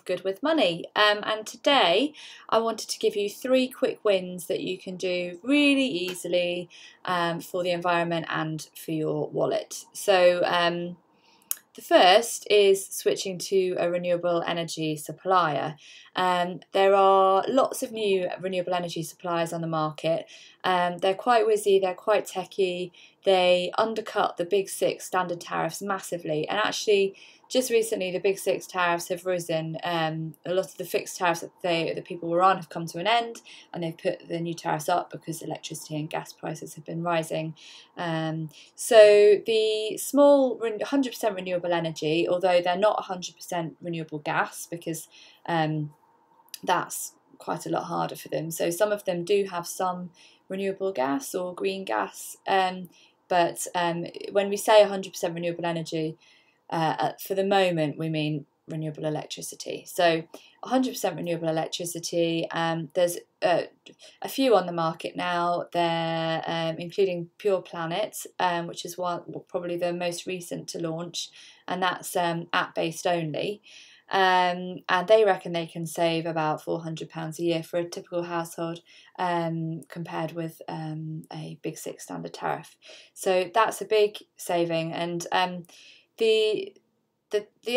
good with money. And today I wanted to give you 3 quick wins that you can do really easily for the environment and for your wallet. So the first is switching to a renewable energy supplier. There are lots of new renewable energy suppliers on the market. They're quite whizzy, they're quite techy, they undercut the big 6 standard tariffs massively, and actually just recently the big 6 tariffs have risen. A lot of the fixed tariffs that people were on have come to an end, and they've put the new tariffs up because electricity and gas prices have been rising. So the small 100% renewable energy, although they're not 100% renewable gas, because that's quite a lot harder for them. So some of them do have some renewable gas or green gas, but when we say 100% renewable energy, for the moment we mean renewable electricity. So 100% renewable electricity, there's a few on the market now. They're including Pure Planet, which is probably the most recent to launch, and that's app-based only. And they reckon they can save about £400 a year for a typical household, compared with a big 6 standard tariff. So that's a big saving. And the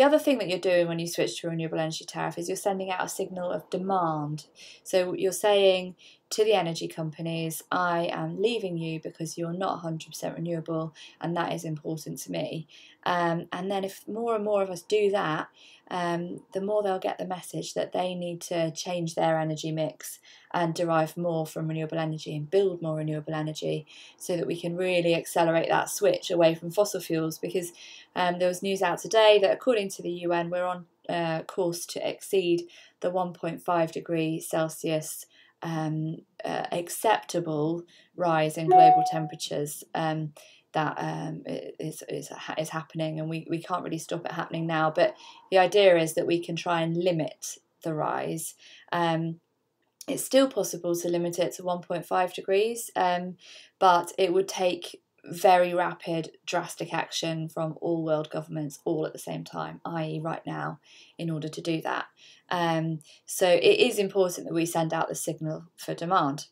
other thing that you're doing when you switch to a renewable energy tariff is you're sending out a signal of demand. So you're saying to the energy companies, I am leaving you because you're not 100% renewable, and that is important to me. And then if more and more of us do that, the more they'll get the message that they need to change their energy mix and derive more from renewable energy and build more renewable energy, so that we can really accelerate that switch away from fossil fuels. Because there was news out today that according to the UN, we're on course to exceed the 1.5 degree Celsius acceptable rise in global temperatures. That is happening, and we can't really stop it happening now. But the idea is that we can try and limit the rise. It's still possible to limit it to 1.5 degrees, but it would take very rapid, drastic action from all world governments all at the same time, i.e. right now, in order to do that. So it is important that we send out the signal for demand.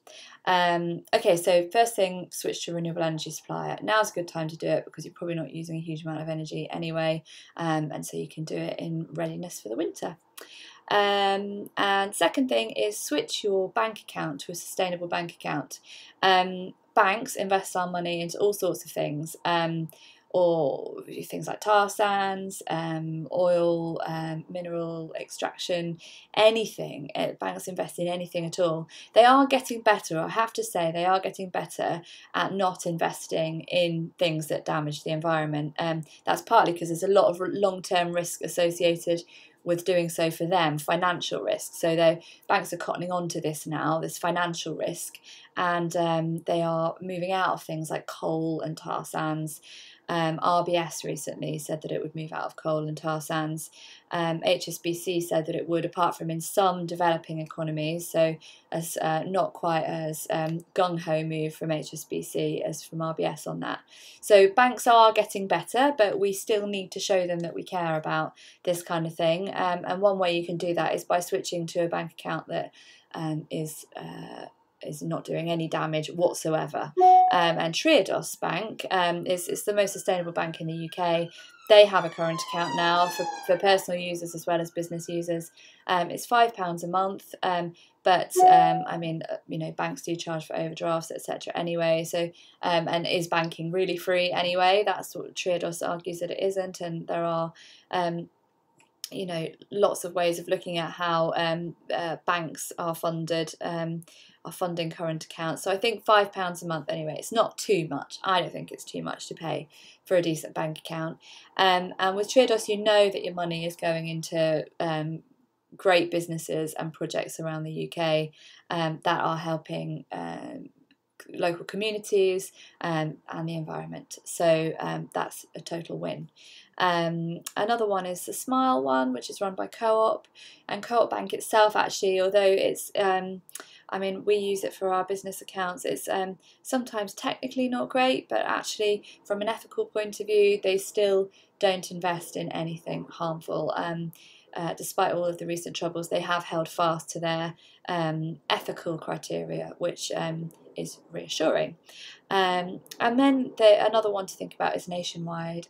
Okay, so first thing, switch to a renewable energy supplier. Now's a good time to do it because you're probably not using a huge amount of energy anyway, and so you can do it in readiness for the winter. And second thing is switch your bank account to a sustainable bank account. Banks invest our money into all sorts of things, or things like tar sands, oil, mineral extraction, anything. Banks invest in anything at all. They are getting better, I have to say, they are getting better at not investing in things that damage the environment. That's partly because there's a lot of long-term risk associated with doing so for them, financial risk. So the banks are cottoning on to this now, this financial risk, and they are moving out of things like coal and tar sands. RBS recently said that it would move out of coal and tar sands. HSBC said that it would, apart from in some developing economies, so as not quite as gung-ho move from HSBC as from RBS on that. So banks are getting better, but we still need to show them that we care about this kind of thing. And one way you can do that is by switching to a bank account that is not doing any damage whatsoever. And Triodos Bank is the most sustainable bank in the UK. They have a current account now for personal users as well as business users. It's £5 a month, but I mean, you know, banks do charge for overdrafts, etc. anyway. So and is banking really free anyway? That's what Triodos argues that it isn't, and there are you know, lots of ways of looking at how banks are funded, are funding current accounts. So I think £5 a month anyway, it's not too much. I don't think it's too much to pay for a decent bank account. And with Triodos, you know that your money is going into great businesses and projects around the UK that are helping local communities and the environment. So that's a total win. Another one is the Smile one, which is run by Co-op, and Co-op Bank itself, actually, although it's I mean, we use it for our business accounts. It's sometimes technically not great, but actually from an ethical point of view, they still don't invest in anything harmful. despite all of the recent troubles, they have held fast to their ethical criteria, which is reassuring. And then another one to think about is Nationwide.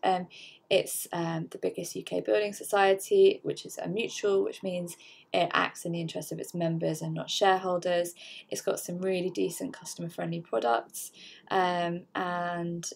It's the biggest UK building society, which is a mutual, which means it acts in the interest of its members and not shareholders. It's got some really decent customer-friendly products and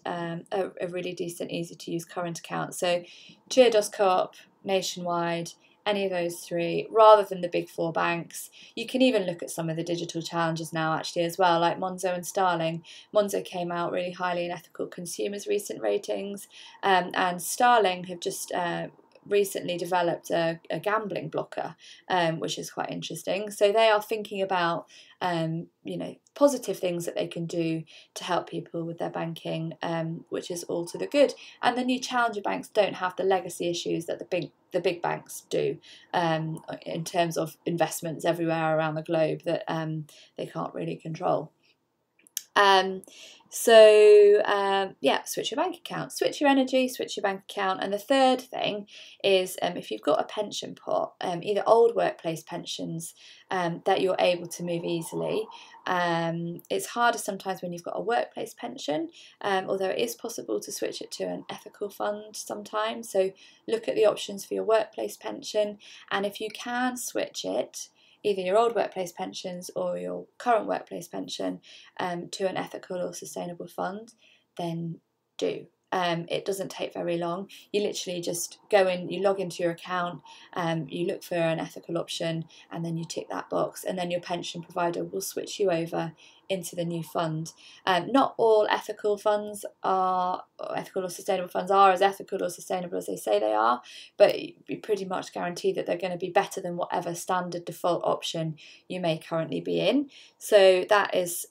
a really decent, easy-to-use current account. So Triodos Co-op, Nationwide, any of those three, rather than the big four banks. You can even look at some of the digital challenges now actually as well, like Monzo and Starling. Monzo came out really highly in ethical consumers recent ratings, and Starling have just recently developed a gambling blocker, which is quite interesting. So they are thinking about positive things that they can do to help people with their banking, which is all to the good. And the new challenger banks don't have the legacy issues that the big banks do, in terms of investments everywhere around the globe that they can't really control. Switch your bank account, switch your energy, switch your bank account. And the third thing is if you've got a pension pot, either old workplace pensions that you're able to move easily. It's harder sometimes when you've got a workplace pension, although it is possible to switch it to an ethical fund sometimes. So look at the options for your workplace pension, and if you can switch it, either your old workplace pensions or your current workplace pension, to an ethical or sustainable fund, then do. It doesn't take very long. You literally just go in, you log into your account, you look for an ethical option, and then you tick that box, and then your pension provider will switch you over into the new fund. Not all ethical funds are, or ethical or sustainable funds are as ethical or sustainable as they say they are, but you pretty much guarantee that they're going to be better than whatever standard default option you may currently be in. So that is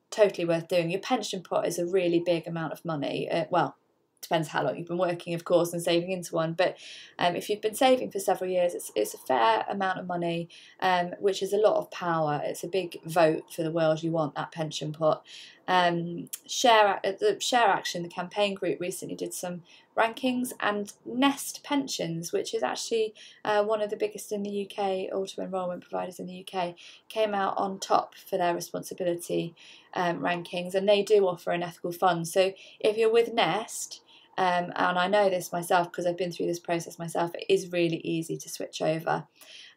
totally worth doing. Your pension pot is a really big amount of money. Depends how long you've been working, of course, and saving into one. But if you've been saving for several years, it's a fair amount of money, which is a lot of power. It's a big vote for the world you want, that pension pot. Share Action, the campaign group, recently did some rankings, and Nest Pensions, which is actually one of the biggest in the UK, auto-enrolment providers in the UK, came out on top for their responsibility rankings, and they do offer an ethical fund. So if you're with Nest, and I know this myself because I've been through this process myself, it is really easy to switch over.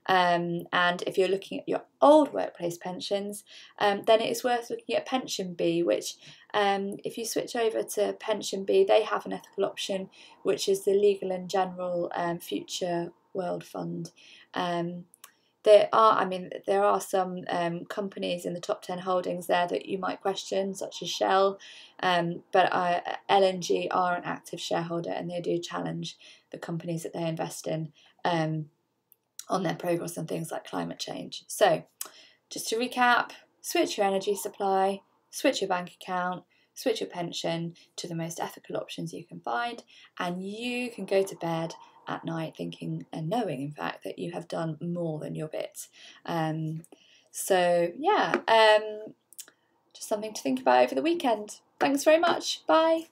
And if you're looking at your old workplace pensions, then it is worth looking at PensionBee, which if you switch over to PensionBee, they have an ethical option, which is the Legal and General Future World Fund. There are some companies in the top 10 holdings there that you might question, such as Shell, but LNG are an active shareholder, and they do challenge the companies that they invest in on their progress on things like climate change. So just to recap, switch your energy supply, switch your bank account, switch your pension to the most ethical options you can find, and you can go to bed at night thinking and knowing, in fact, that you have done more than your bit. Just something to think about over the weekend. Thanks very much. Bye.